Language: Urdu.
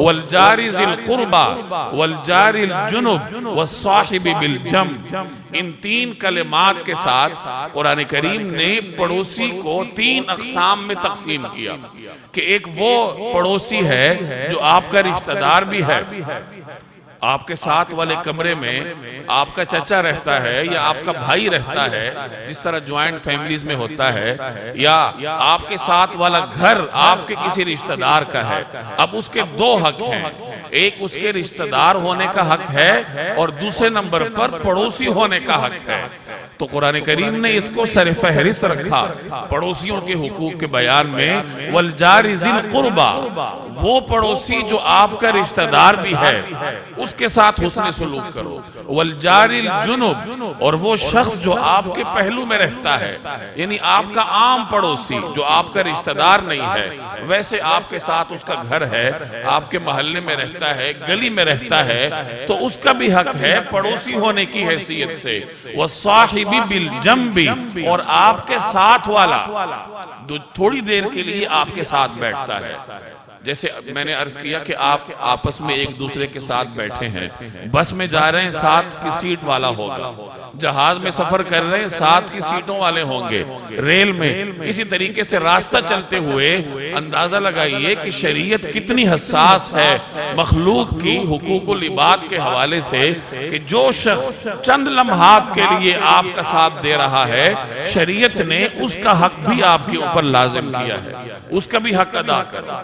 والجار ذی القربى والجار الجنب والصاحب بالجنب، ان تین کلمات کے ساتھ قرآن کریم نے پڑوسی کو تین اقسام میں تقسیم کیا کہ ایک وہ پڑوسی ہے جو آپ کا رشتہ دار بھی ہے، آپ کے ساتھ والے کمرے میں آپ کا چچا رہتا ہے یا آپ کا بھائی رہتا ہے، جس طرح جوائنٹ فیملیز میں ہوتا ہے، یا آپ کے ساتھ والا گھر آپ کے کسی رشتہ دار کا ہے۔ اب اس کے دو حق ہیں، ایک اس کے رشتہ دار ہونے کا حق ہے اور دوسرے نمبر پر پڑوسی ہونے کا حق ہے۔ تو قرآن کریم نے اس کو سر فہرست رکھا پڑوسیوں کے حقوق کے بیان میں، والجار ذی القربى، وہ پڑوسی جو آپ کا رشتہ دار بھی ہے اس کے ساتھ حسن سلوک کرو، والجار الجنب، اور وہ شخص جو آپ کے پہلو میں رہتا ہے، یعنی آپ کا عام پڑوسی جو آپ کا رشتہ دار نہیں ہے، ویسے آپ کے ساتھ اس کا گھر ہے، آپ کے محلے میں رہتا ہے، گلی میں رہتا ہے، تو اس کا بھی حق ہے پڑوسی ہونے کی حیثیت سے۔ والصاحب بالجنب، اور آپ کے ساتھ والا جو تھوڑی دیر کے لیے آپ کے ساتھ بیٹھتا ہے۔ جیسے میں نے عرض کیا کہ آپ آپس میں ایک دوسرے کے ساتھ بیٹھے ہیں، بس میں جا رہے ہیں ساتھ کی سیٹ والا ہوگا، جہاز میں سفر کر رہے ہیں ساتھ کی سیٹوں والے ہوں گے، ریل میں اسی طریقے سے راستہ چلتے ہوئے اندازہ لگائیے کہ شریعت کتنی حساس ہے مخلوق کی حقوق العباد کے حوالے سے، کہ جو شخص چند لمحات کے لیے آپ کا ساتھ دے رہا ہے، شریعت نے اس کا حق بھی آپ کے اوپر لازم کیا ہے، اس کا بھی حق ادا کرنا۔